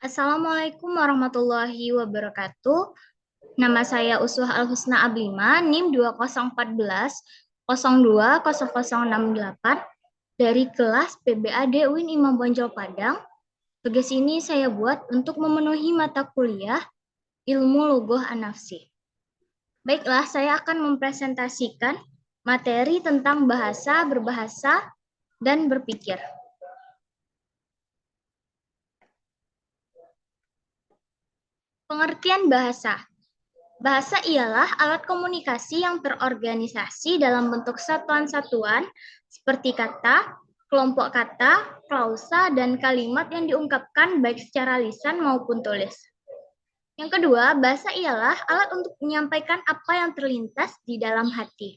Assalamualaikum warahmatullahi wabarakatuh. Nama saya Uswah Al-Husna Ablima, NIM 2014 020068 dari kelas PBAD UIN Imam Bonjol Padang. Tugas ini saya buat untuk memenuhi mata kuliah Ilmu Lughoh An-Nafsi. Baiklah, saya akan mempresentasikan materi tentang bahasa, berbahasa, dan berpikir. Pengertian bahasa. Bahasa ialah alat komunikasi yang terorganisasi dalam bentuk satuan-satuan seperti kata, kelompok kata, klausa, dan kalimat yang diungkapkan baik secara lisan maupun tulis. Yang kedua, bahasa ialah alat untuk menyampaikan apa yang terlintas di dalam hati.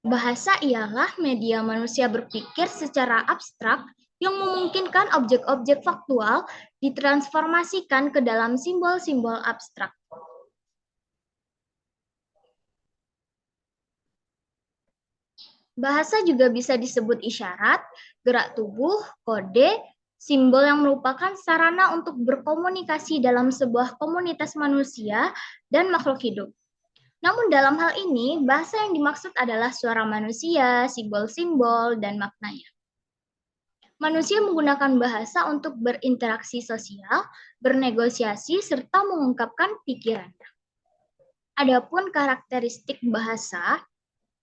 Bahasa ialah media manusia berpikir secara abstrak yang memungkinkan objek-objek faktual ditransformasikan ke dalam simbol-simbol abstrak. Bahasa juga bisa disebut isyarat, gerak tubuh, kode, simbol yang merupakan sarana untuk berkomunikasi dalam sebuah komunitas manusia dan makhluk hidup. Namun dalam hal ini, bahasa yang dimaksud adalah suara manusia, simbol-simbol, dan maknanya. Manusia menggunakan bahasa untuk berinteraksi sosial, bernegosiasi, serta mengungkapkan pikirannya. Adapun karakteristik bahasa,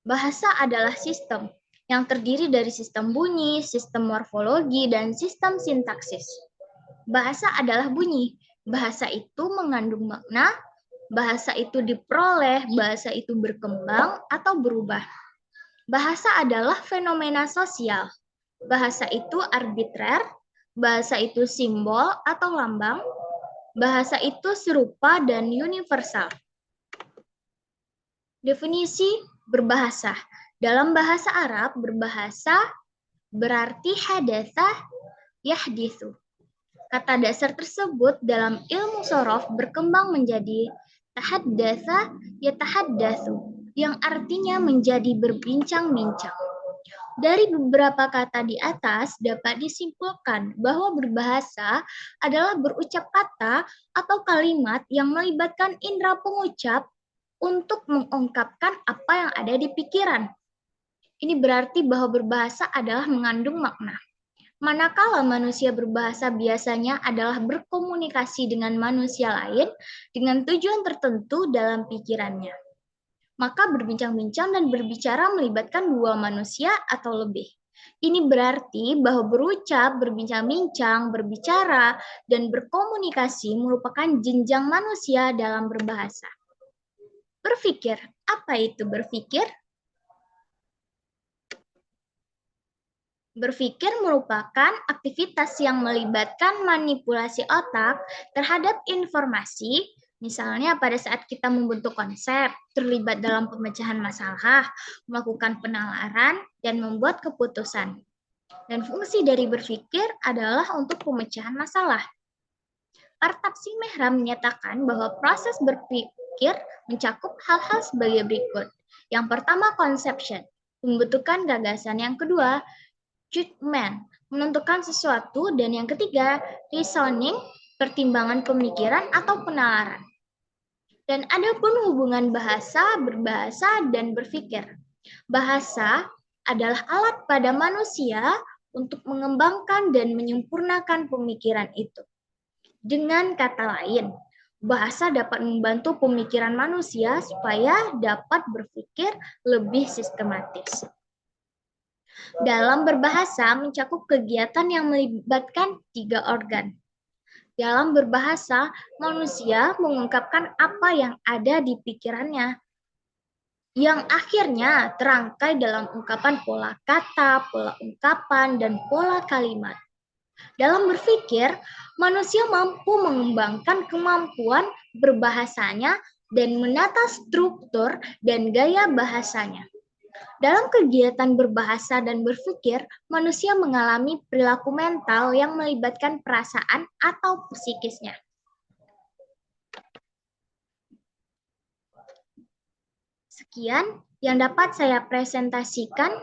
bahasa adalah sistem yang terdiri dari sistem bunyi, sistem morfologi, dan sistem sintaksis. Bahasa adalah bunyi. Bahasa itu mengandung makna, bahasa itu diperoleh, bahasa itu berkembang atau berubah. Bahasa adalah fenomena sosial. Bahasa itu arbitrer, bahasa itu simbol atau lambang, bahasa itu serupa dan universal. Definisi berbahasa. Dalam bahasa Arab, berbahasa berarti hadatsa yahditsu. Kata dasar tersebut dalam ilmu sorof berkembang menjadi tahaddatsa yatahaddatsu, yang artinya menjadi berbincang-bincang. Dari beberapa kata di atas dapat disimpulkan bahwa berbahasa adalah berucap kata atau kalimat yang melibatkan indera pengucap untuk mengungkapkan apa yang ada di pikiran. Ini berarti bahwa berbahasa adalah mengandung makna. Manakala manusia berbahasa biasanya adalah berkomunikasi dengan manusia lain dengan tujuan tertentu dalam pikirannya. Maka berbincang-bincang dan berbicara melibatkan dua manusia atau lebih. Ini berarti bahwa berucap, berbincang-bincang, berbicara, dan berkomunikasi merupakan jenjang manusia dalam berbahasa. Berpikir, apa itu berpikir? Berpikir merupakan aktivitas yang melibatkan manipulasi otak terhadap informasi, misalnya pada saat kita membentuk konsep, terlibat dalam pemecahan masalah, melakukan penalaran, dan membuat keputusan. Dan fungsi dari berpikir adalah untuk pemecahan masalah. Artaxi Mehra menyatakan bahwa proses berpikir mencakup hal-hal sebagai berikut. Yang pertama, conception, pembentukan gagasan. Yang kedua, judgment, menentukan sesuatu. Dan yang ketiga, reasoning, pertimbangan pemikiran atau penalaran. Dan ada pun hubungan bahasa, berbahasa, dan berpikir. Bahasa adalah alat pada manusia untuk mengembangkan dan menyempurnakan pemikiran itu. Dengan kata lain, bahasa dapat membantu pemikiran manusia supaya dapat berpikir lebih sistematis. Dalam berbahasa mencakup kegiatan yang melibatkan 3 organ. Dalam berbahasa, manusia mengungkapkan apa yang ada di pikirannya, yang akhirnya terangkai dalam ungkapan pola kata, pola ungkapan, dan pola kalimat. Dalam berpikir, manusia mampu mengembangkan kemampuan berbahasanya dan menata struktur dan gaya bahasanya. Dalam kegiatan berbahasa dan berpikir, manusia mengalami perilaku mental yang melibatkan perasaan atau psikisnya. Sekian yang dapat saya presentasikan.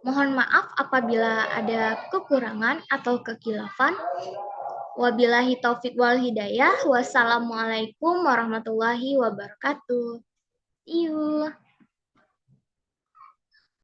Mohon maaf apabila ada kekurangan atau kekhilafan. Wabillahi taufik wal hidayah. Wassalamualaikum warahmatullahi wabarakatuh. See you.